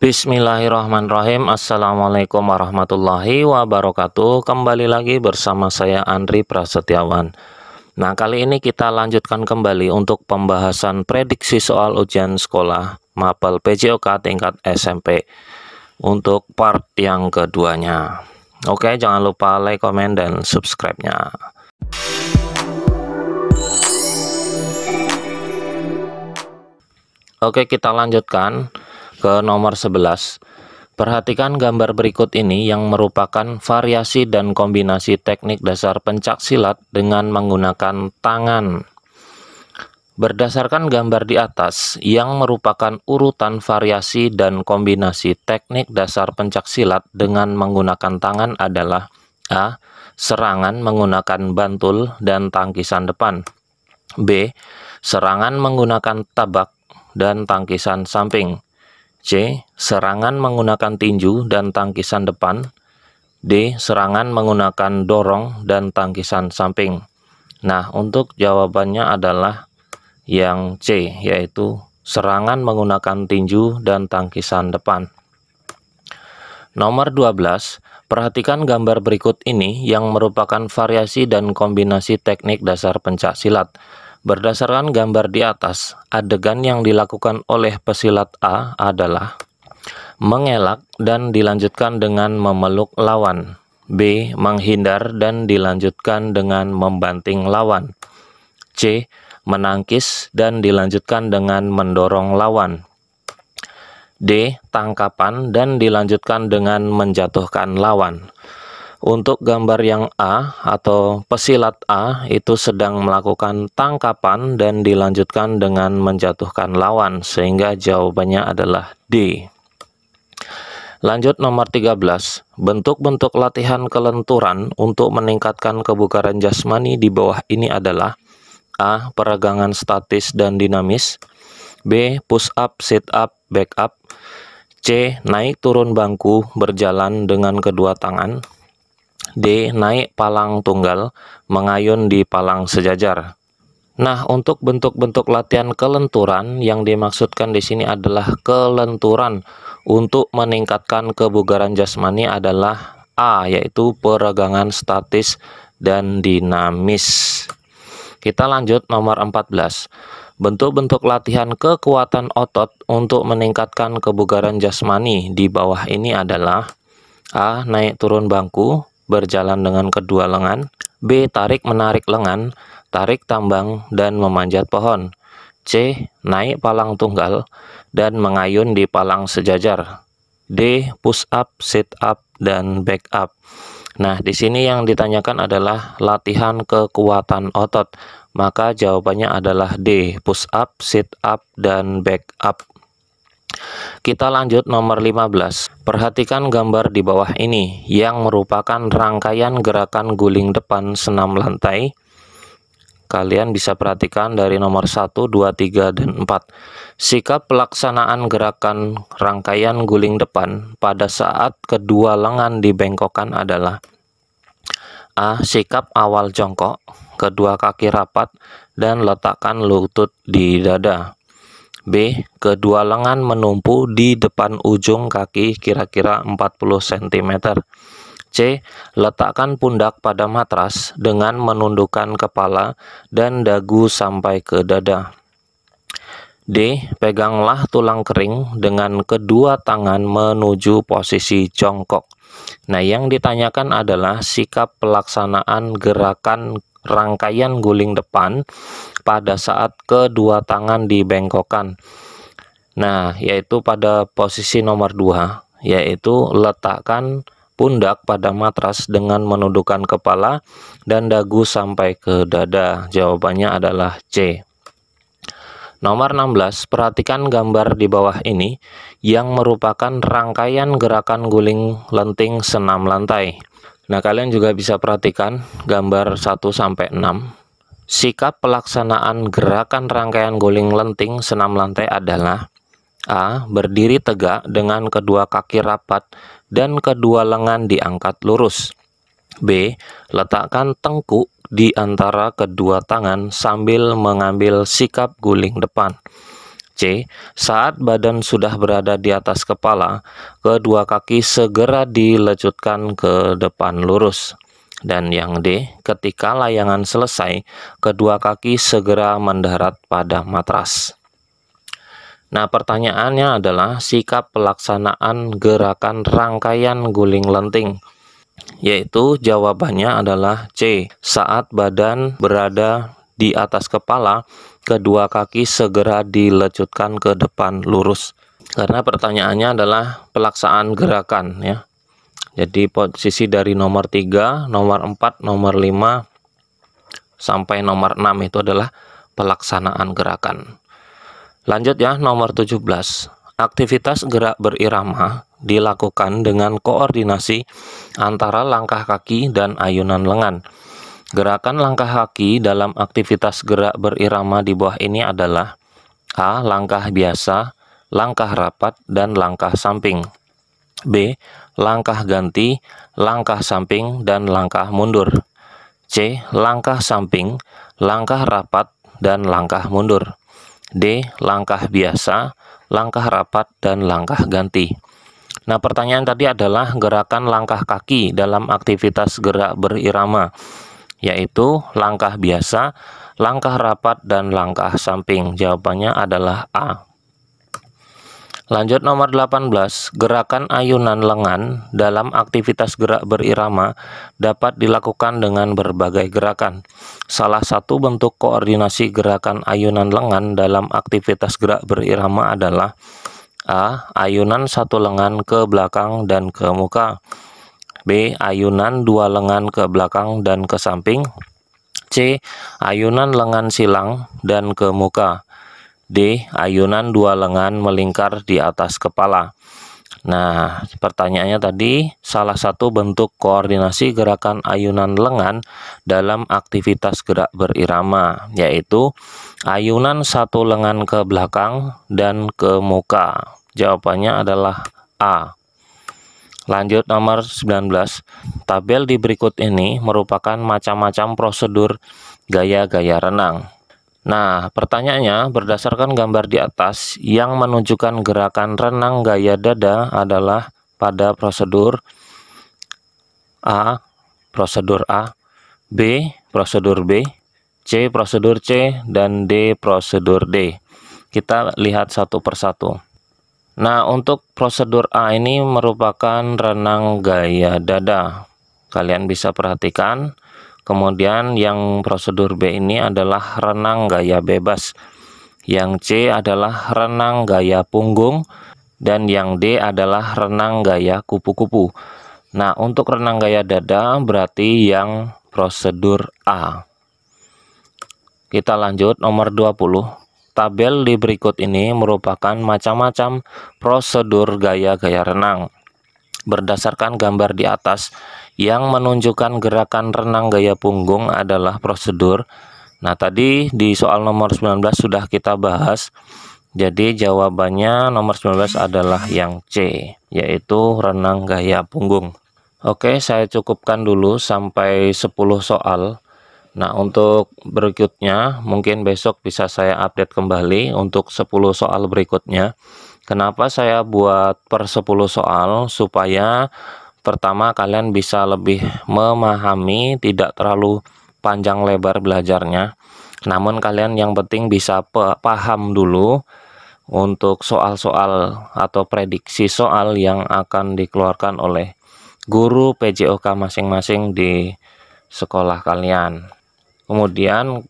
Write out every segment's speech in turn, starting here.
Bismillahirrahmanirrahim. Assalamualaikum warahmatullahi wabarakatuh. Kembali lagi bersama saya Andri Prasetyawan. Nah, kali ini kita lanjutkan kembali untuk pembahasan prediksi soal ujian sekolah Mapel PJOK tingkat SMP untuk part yang keduanya. Oke, jangan lupa like, komen, dan subscribe-nya. Oke, kita lanjutkan ke nomor 11. Perhatikan gambar berikut ini yang merupakan variasi dan kombinasi teknik dasar pencak silat dengan menggunakan tangan. Berdasarkan gambar di atas yang merupakan urutan variasi dan kombinasi teknik dasar pencak silat dengan menggunakan tangan adalah A. Serangan menggunakan bantul dan tangkisan depan. B. Serangan menggunakan tabak dan tangkisan samping. C. Serangan menggunakan tinju dan tangkisan depan. D. Serangan menggunakan dorong dan tangkisan samping. Nah, untuk jawabannya adalah yang C, yaitu serangan menggunakan tinju dan tangkisan depan. Nomor 12. Perhatikan gambar berikut ini yang merupakan variasi dan kombinasi teknik dasar pencak silat. Berdasarkan gambar di atas, adegan yang dilakukan oleh pesilat A adalah mengelak dan dilanjutkan dengan memeluk lawan. B. Menghindar dan dilanjutkan dengan membanting lawan. C. Menangkis dan dilanjutkan dengan mendorong lawan. D. Tangkapan dan dilanjutkan dengan menjatuhkan lawan. Untuk gambar yang A atau pesilat A itu sedang melakukan tangkapan dan dilanjutkan dengan menjatuhkan lawan, sehingga jawabannya adalah D. Lanjut nomor 13. Bentuk-bentuk latihan kelenturan untuk meningkatkan kebugaran jasmani di bawah ini adalah A. Peregangan statis dan dinamis. B. Push up, sit up, back up. C. Naik turun bangku berjalan dengan kedua tangan. D. Naik palang tunggal, mengayun di palang sejajar. Nah, untuk bentuk-bentuk latihan kelenturan yang dimaksudkan di sini adalah kelenturan untuk meningkatkan kebugaran jasmani adalah A, yaitu peregangan statis dan dinamis. Kita lanjut nomor 14. Bentuk-bentuk latihan kekuatan otot untuk meningkatkan kebugaran jasmani di bawah ini adalah A. Naik turun bangku berjalan dengan kedua lengan. B. Tarik menarik lengan, tarik tambang, dan memanjat pohon. C. Naik palang tunggal dan mengayun di palang sejajar. D. Push up, sit up, dan back up. Nah, di sini yang ditanyakan adalah latihan kekuatan otot. Maka jawabannya adalah D. Push up, sit up, dan back up. Kita lanjut nomor 15. Perhatikan gambar di bawah ini yang merupakan rangkaian gerakan guling depan senam lantai. Kalian bisa perhatikan dari nomor 1, 2, 3, dan 4. Sikap pelaksanaan gerakan rangkaian guling depan pada saat kedua lengan dibengkokkan adalah A. Sikap awal jongkok, kedua kaki rapat, dan letakkan lutut di dada. B. Kedua lengan menumpu di depan ujung kaki kira-kira 40 cm. C. Letakkan pundak pada matras dengan menundukkan kepala dan dagu sampai ke dada. D. Peganglah tulang kering dengan kedua tangan menuju posisi jongkok. Nah, yang ditanyakan adalah sikap pelaksanaan gerakan rangkaian guling depan pada saat kedua tangan dibengkokkan. Nah, yaitu pada posisi nomor 2, yaitu letakkan pundak pada matras dengan menundukkan kepala dan dagu sampai ke dada. Jawabannya adalah C. Nomor 16, perhatikan gambar di bawah ini yang merupakan rangkaian gerakan guling lenting senam lantai. Nah, kalian juga bisa perhatikan gambar 1-6. Sikap pelaksanaan gerakan rangkaian guling lenting senam lantai adalah A. Berdiri tegak dengan kedua kaki rapat dan kedua lengan diangkat lurus. B. Letakkan tengkuk di antara kedua tangan sambil mengambil sikap guling depan. C. Saat badan sudah berada di atas kepala, kedua kaki segera dilecutkan ke depan lurus. Dan yang D. Ketika layangan selesai, kedua kaki segera mendarat pada matras. Nah, pertanyaannya adalah sikap pelaksanaan gerakan rangkaian guling lenting, yaitu jawabannya adalah C. Saat badan berada di atas kepala, kedua kaki segera dilecutkan ke depan lurus. Karena pertanyaannya adalah pelaksanaan gerakan ya. Jadi posisi dari nomor 3, nomor 4, nomor 5 sampai nomor 6 itu adalah pelaksanaan gerakan. Lanjut ya, nomor 17. Aktivitas gerak berirama dilakukan dengan koordinasi antara langkah kaki dan ayunan lengan. Gerakan langkah kaki dalam aktivitas gerak berirama di bawah ini adalah A. Langkah biasa, langkah rapat, dan langkah samping. B. Langkah ganti, langkah samping, dan langkah mundur. C. Langkah samping, langkah rapat, dan langkah mundur. D. Langkah biasa, langkah rapat, dan langkah ganti. Nah, pertanyaan tadi adalah gerakan langkah kaki dalam aktivitas gerak berirama, yaitu langkah biasa, langkah rapat, dan langkah samping. Jawabannya adalah A. Lanjut nomor 18, gerakan ayunan lengan dalam aktivitas gerak berirama dapat dilakukan dengan berbagai gerakan. Salah satu bentuk koordinasi gerakan ayunan lengan dalam aktivitas gerak berirama adalah A. Ayunan satu lengan ke belakang dan ke muka. B. Ayunan dua lengan ke belakang dan ke samping. C. Ayunan lengan silang dan ke muka. D. Ayunan dua lengan melingkar di atas kepala. Nah, pertanyaannya tadi, salah satu bentuk koordinasi gerakan ayunan lengan dalam aktivitas gerak berirama, yaitu ayunan satu lengan ke belakang dan ke muka. Jawabannya adalah A. Lanjut nomor 19. Tabel di berikut ini merupakan macam-macam prosedur gaya-gaya renang. Nah, pertanyaannya berdasarkan gambar di atas yang menunjukkan gerakan renang gaya dada adalah pada prosedur A, B, prosedur B, C, prosedur C, dan D, prosedur D. Kita lihat satu persatu. Nah, untuk prosedur A ini merupakan renang gaya dada. Kalian bisa perhatikan. Kemudian yang prosedur B ini adalah renang gaya bebas. Yang C adalah renang gaya punggung. Dan yang D adalah renang gaya kupu-kupu. Nah, untuk renang gaya dada berarti yang prosedur A. Kita lanjut nomor 20. Tabel di berikut ini merupakan macam-macam prosedur gaya-gaya renang. Berdasarkan gambar di atas, yang menunjukkan gerakan renang gaya punggung adalah prosedur. Nah, tadi di soal nomor 19 sudah kita bahas. Jadi jawabannya nomor 19 adalah yang C, yaitu renang gaya punggung. Oke, saya cukupkan dulu sampai 10 soal. Nah, untuk berikutnya mungkin besok bisa saya update kembali untuk 10 soal berikutnya. Kenapa saya buat per 10 soal? Supaya pertama kalian bisa lebih memahami, tidak terlalu panjang lebar belajarnya. Namun kalian yang penting bisa paham dulu untuk soal-soal atau prediksi soal yang akan dikeluarkan oleh guru PJOK masing-masing di sekolah kalian. Kemudian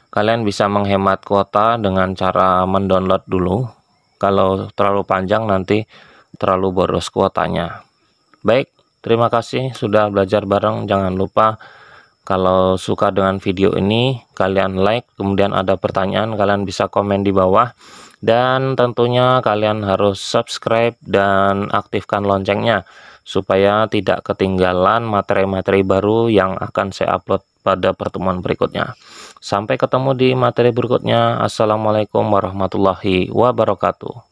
kalian bisa menghemat kuota dengan cara mendownload dulu. Kalau terlalu panjang nanti terlalu boros kuotanya. Baik, terima kasih sudah belajar bareng. Jangan lupa kalau suka dengan video ini, kalian like. Kemudian ada pertanyaan, kalian bisa komen di bawah. Dan tentunya kalian harus subscribe dan aktifkan loncengnya, supaya tidak ketinggalan materi-materi baru yang akan saya upload pada pertemuan berikutnya. Sampai ketemu di materi berikutnya. Assalamualaikum warahmatullahi wabarakatuh.